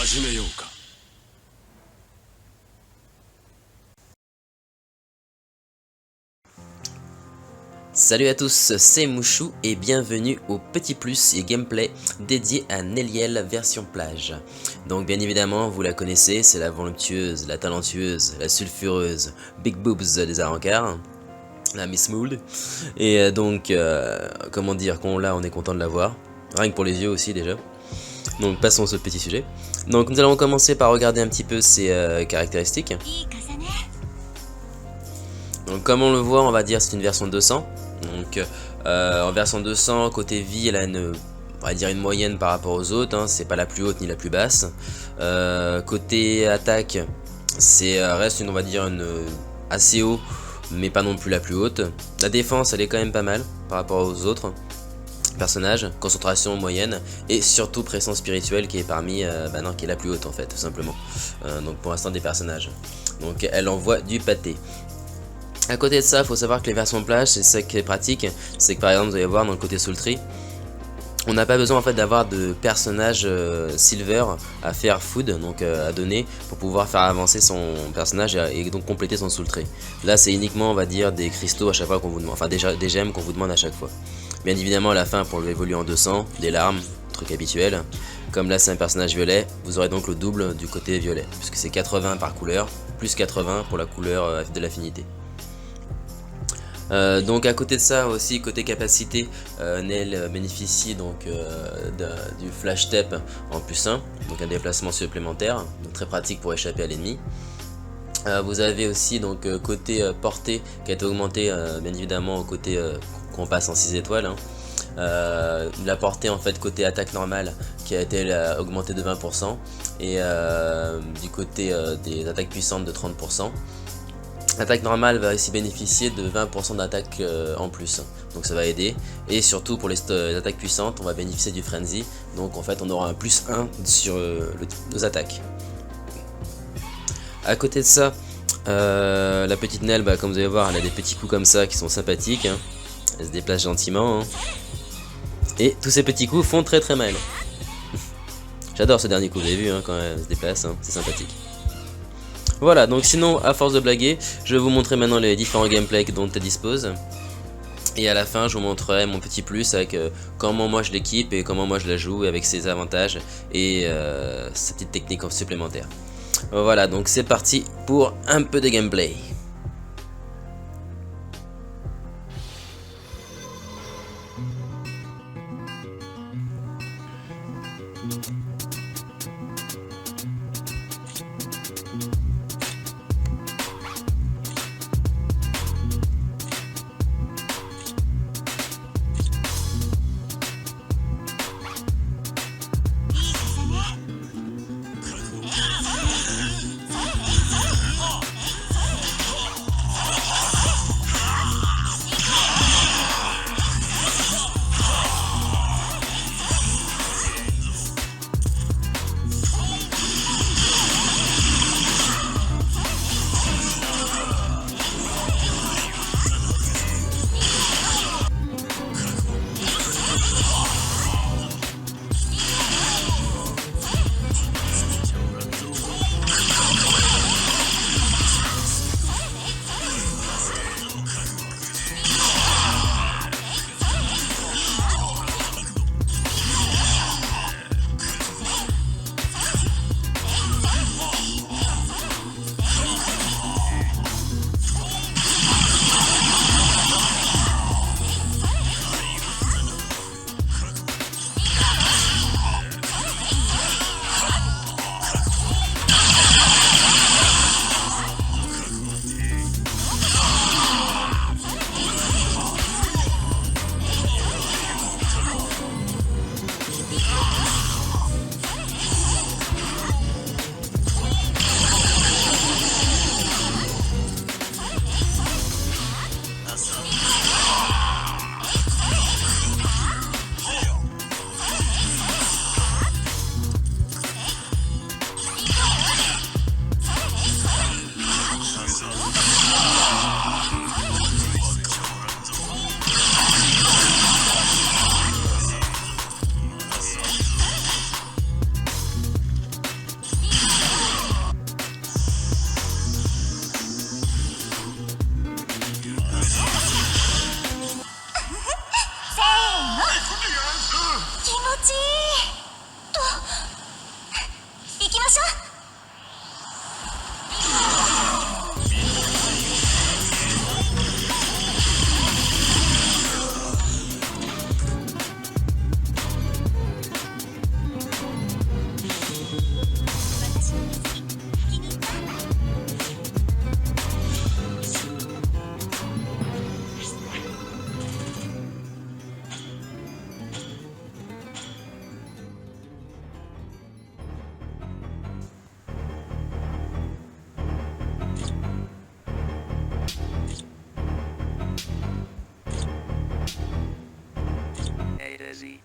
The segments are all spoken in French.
始めようか。Salut à tous, c'est Mouchou et bienvenue au Petit Plus et Gameplay dédié à Neliel version plage. Donc bien évidemment, vous la connaissez, c'est la voluptueuse, la talentueuse, la sulfureuse, Big Boobs des Arancars, la Miss Mould. Et comment dire, là on est content de la voir, rien que pour les yeux aussi déjà. Donc passons sur ce petit sujet. Donc nous allons commencer par regarder un petit peu ses caractéristiques. Donc comme on le voit, on va dire c'est une version 200. Donc en version 200, côté vie, elle a on va dire une moyenne par rapport aux autres, hein. C'est pas la plus haute ni la plus basse. Côté attaque, reste on va dire assez haut, mais pas non plus la plus haute. La défense, elle est quand même pas mal par rapport aux autres personnages. Concentration moyenne et surtout pression spirituelle qui est parmi, qui est la plus haute en fait, tout simplement. Donc pour l'instant des personnages. Donc elle envoie du pâté. À côté de ça, il faut savoir que les versions plage, c'est ça qui est pratique, c'est que par exemple vous allez voir dans le côté Sultry, on n'a pas besoin en fait d'avoir de personnages silver à faire food, donc à donner pour pouvoir faire avancer son personnage et donc compléter son Sultry. Là c'est uniquement on va dire des cristaux à chaque fois qu'on vous demande, enfin des gemmes qu'on vous demande à chaque fois. Bien évidemment à la fin pour l'évoluer en 200, des larmes, truc habituel. Comme là c'est un personnage violet, vous aurez donc le double du côté violet, puisque c'est 80 par couleur, plus 80 pour la couleur de l'affinité. Donc à côté de ça aussi côté capacité, Nel bénéficie donc du flash step en plus 1, donc un déplacement supplémentaire, donc très pratique pour échapper à l'ennemi. Vous avez aussi donc côté portée qui a été augmenté bien évidemment au côté qu'on passe en 6 étoiles, hein. La portée en fait côté attaque normale qui a été augmentée de 20% et du côté des attaques puissantes de 30%. L'attaque normale va aussi bénéficier de 20% d'attaque en plus, donc ça va aider. Et surtout pour les attaques puissantes, on va bénéficier du frenzy, donc en fait on aura un plus 1 sur nos attaques. À côté de ça, la petite Nel, comme vous allez voir, elle a des petits coups comme ça qui sont sympathiques, hein. Elle se déplace gentiment, hein. Et tous ces petits coups font très très mal. J'adore ce dernier coup, vous avez vu, hein, quand elle se déplace, hein, c'est sympathique. Voilà, donc sinon, à force de blaguer, je vais vous montrer maintenant les différents gameplays dont elle dispose. Et à la fin, je vous montrerai mon petit plus avec comment moi je l'équipe et comment moi je la joue avec ses avantages et sa petite technique supplémentaire. Voilà, donc c'est parti pour un peu de gameplay. 気持ちいいと行きましょう。A to Z.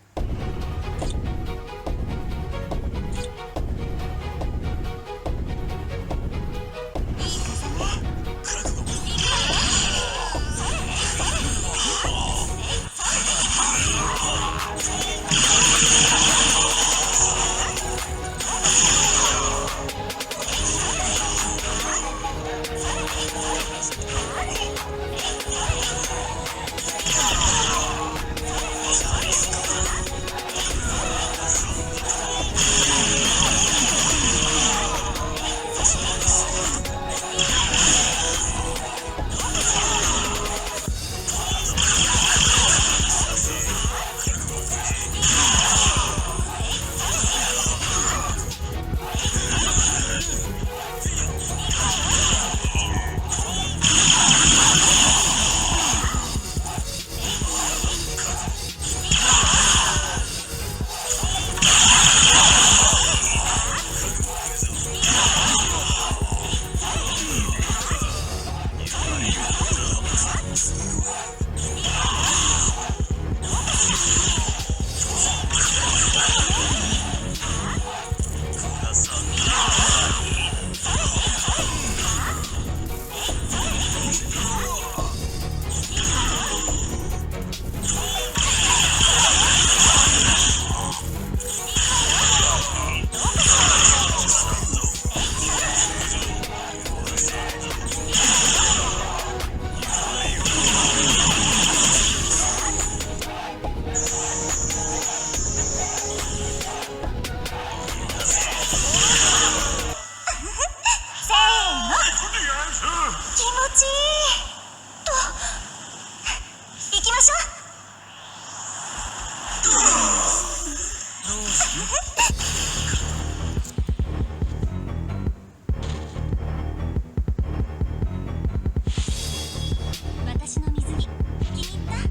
私の水着気に入った？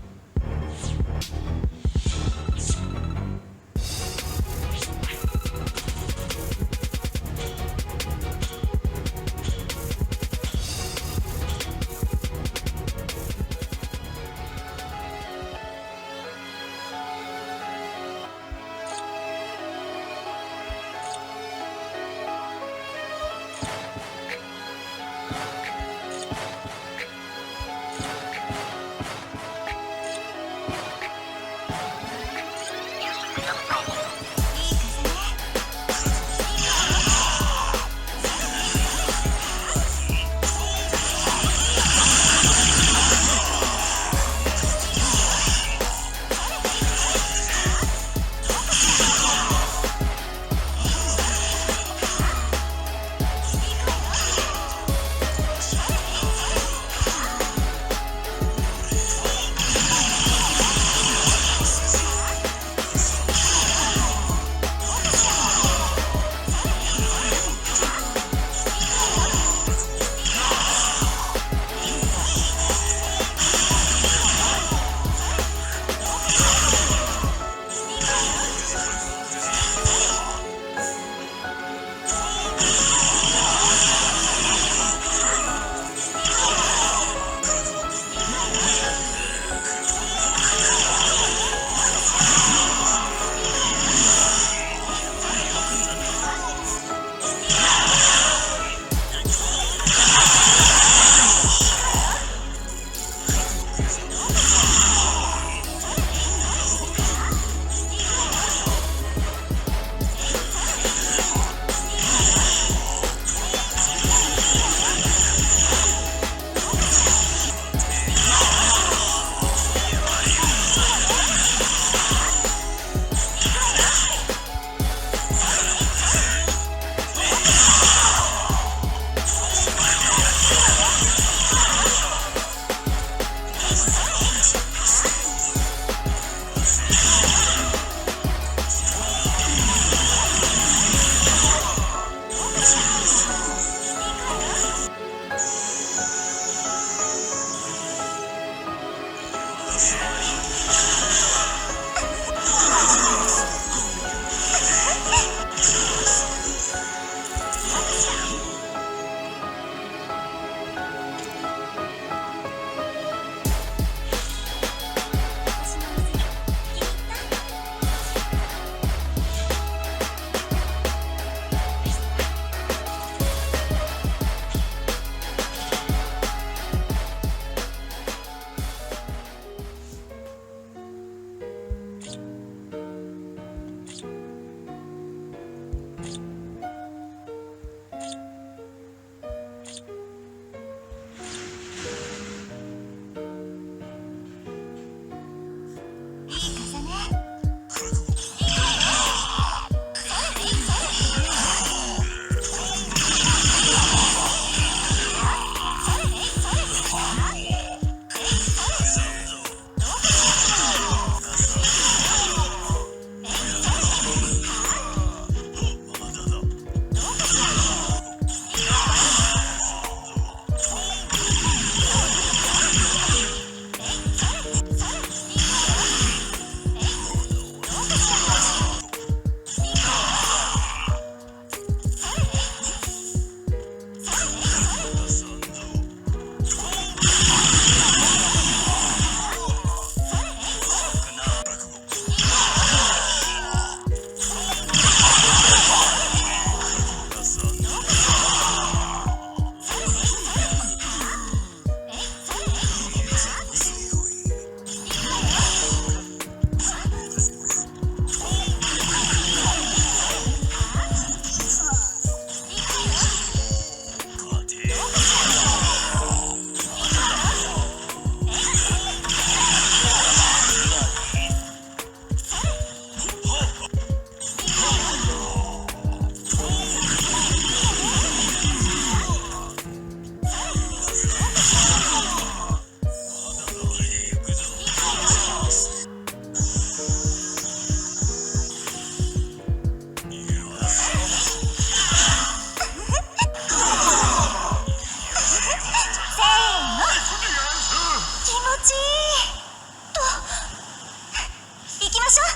しょう。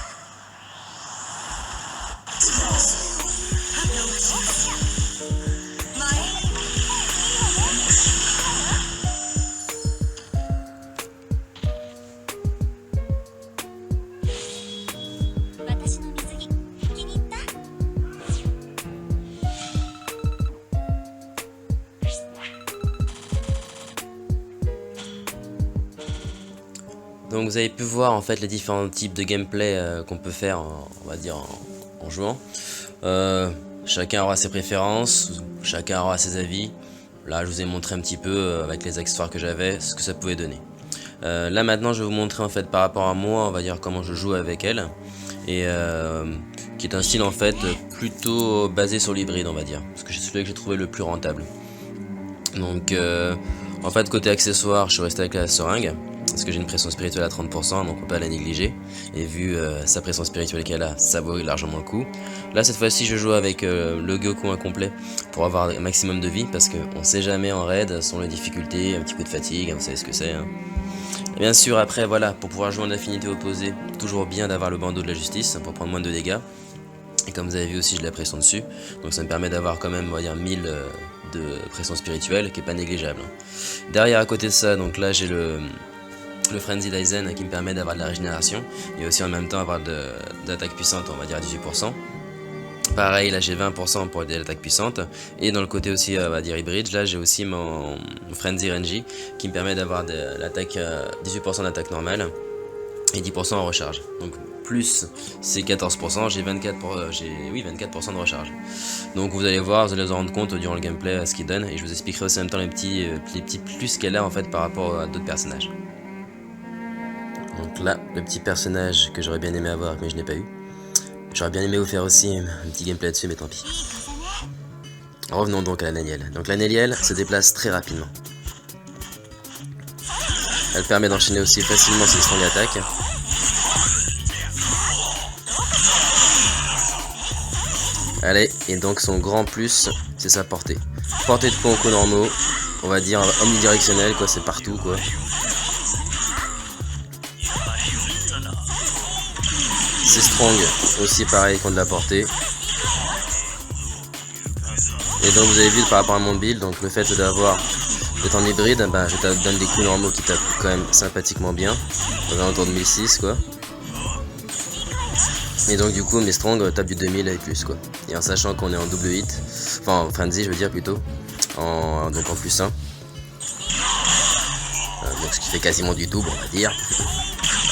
前よりもいいわね。私の水着気に入った？Donc vous avez pu voir en fait les différents types de gameplay qu'on peut faire, on va dire en jouant. Chacun aura ses préférences, chacun aura ses avis. Là je vous ai montré un petit peu avec les accessoires que j'avais ce que ça pouvait donner. Là maintenant je vais vous montrer en fait par rapport à moi, on va dire comment je joue avec elle. Et qui est un style en fait plutôt basé sur l'hybride, on va dire. Parce que c'est celui que j'ai trouvé le plus rentable. Donc en fait côté accessoires je suis resté avec la seringue. Parce que j'ai une pression spirituelle à 30%, donc on peut pas la négliger. Et vu sa pression spirituelle qu'elle a, ça vaut largement le coup. Là cette fois-ci je joue avec le Goku incomplet pour avoir un maximum de vie. Parce qu'on sait jamais en raid, selon les difficultés, un petit peu de fatigue, vous savez ce que c'est. Hein. Et bien sûr après voilà, pour pouvoir jouer en affinité opposée, toujours bien d'avoir le bandeau de la justice pour prendre moins de dégâts. Et comme vous avez vu aussi j'ai de la pression dessus. Donc ça me permet d'avoir quand même on va dire 1000 de pression spirituelle qui est pas négligeable. Derrière à côté de ça, donc là j'ai le Frenzy Aizen qui me permet d'avoir de la régénération et aussi en même temps avoir d'attaque puissante, on va dire à 18%. Pareil, là j'ai 20% pour l'attaque puissante. Et dans le côté aussi, on va dire hybride, là j'ai aussi mon Frenzy Renji qui me permet d'avoir de l'attaque 18% d'attaque normale et 10% en recharge. Donc plus c'est 14%, j'ai 24% de recharge. Donc vous allez voir, vous allez vous en rendre compte durant le gameplay ce qu'il donne. Et je vous expliquerai aussi en même temps les petits plus qu'elle a en fait par rapport à d'autres personnages. Donc là, le petit personnage que j'aurais bien aimé avoir mais je n'ai pas eu. J'aurais bien aimé vous faire aussi un petit gameplay là-dessus mais tant pis. Revenons donc à la Nanielle. Donc la Nanielle se déplace très rapidement. Elle permet d'enchaîner aussi facilement ses strong attaques. Allez, et donc son grand plus, c'est sa portée. Portée de points coups normaux, on va dire omnidirectionnel quoi, c'est partout quoi. C'est strong, aussi pareil qu'on de la portée. Et donc vous avez vu par rapport à mon build, donc le fait d'être en hybride, ben, je te donne des coups normaux qui tapent quand même sympathiquement bien. Aux alentours de 1006 quoi. Et donc du coup mes strong tapent du 2000 et plus quoi. Et en sachant qu'on est en double hit, enfin en frenzy je veux dire plutôt, donc en plus 1. Donc ce qui fait quasiment du double on va dire.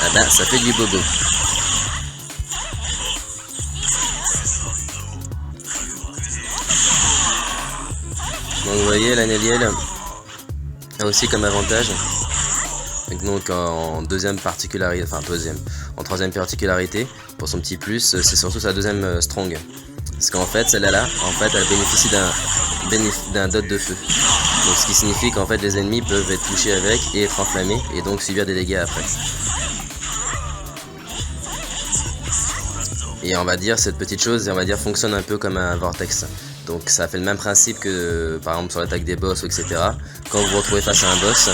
Ah ben ça fait du bobo. Donc vous voyez la Nanielle a aussi comme avantage, donc en deuxième particularité, enfin en troisième particularité, pour son petit plus, c'est surtout sa deuxième strong. Parce qu'en fait celle-là, en fait elle bénéficie d'un dot de feu. Donc ce qui signifie qu'en fait les ennemis peuvent être touchés avec et être enflammés et donc subir des dégâts après. Et on va dire cette petite chose, on va dire fonctionne un peu comme un vortex. Donc ça fait le même principe que par exemple sur l'attaque des boss etc. Quand vous vous retrouvez face à un boss,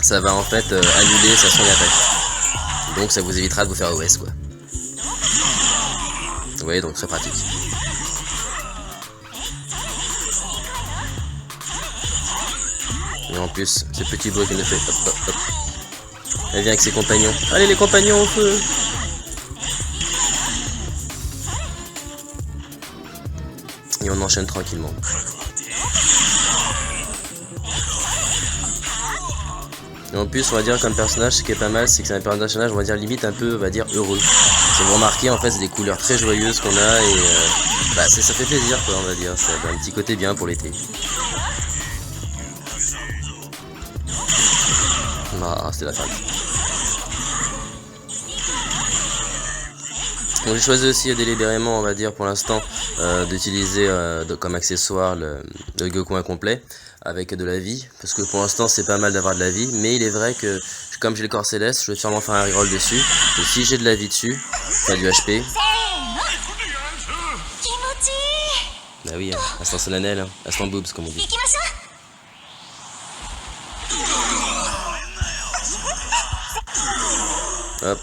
ça va en fait annuler sa strong attaque. Donc ça vous évitera de vous faire OS quoi. Vous voyez, donc très pratique. Et en plus, ce petit bruit qu'elle fait, hop hop hop. Elle vient avec ses compagnons. Allez les compagnons au feu! Et on enchaîne tranquillement. Et en plus on va dire comme personnage, ce qui est pas mal, c'est que c'est un personnage on va dire limite un peu on va dire heureux. Si vous remarquez en fait c'est des couleurs très joyeuses qu'on a et bah, ça fait plaisir quoi on va dire, ça a un petit côté bien pour l'été. Ah c'était la fin. Donc j'ai choisi aussi délibérément, on va dire pour l'instant, d'utiliser comme accessoire le Goku incomplet avec de la vie, parce que pour l'instant c'est pas mal d'avoir de la vie, mais il est vrai que comme j'ai le corps céleste, je vais sûrement faire un reroll dessus, et si j'ai de la vie dessus, enfin du HP, bah oui, instant solennel, instant boobs comme on dit. Hop.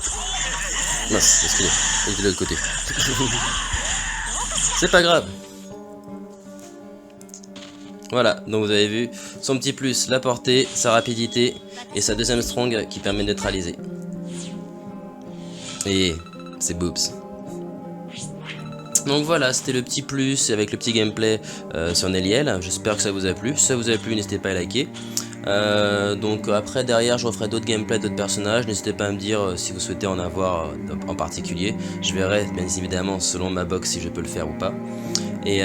Mince, excusez, il est de l'autre côté. C'est pas grave. Voilà, donc vous avez vu son petit plus, la portée, sa rapidité et sa deuxième strong qui permet de neutraliser. Et c'est boobs. Donc voilà, c'était le petit plus avec le petit gameplay sur Neliel. J'espère que ça vous a plu. Si ça vous a plu, n'hésitez pas à liker. Donc après derrière je referai d'autres gameplays d'autres personnages, n'hésitez pas à me dire si vous souhaitez en avoir en particulier, je verrai bien évidemment selon ma box si je peux le faire ou pas, et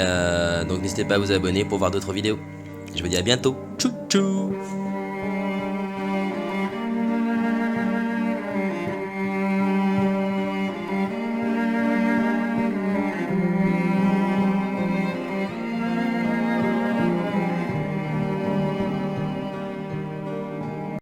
donc n'hésitez pas à vous abonner pour voir d'autres vidéos, je vous dis à bientôt, tchou tchou.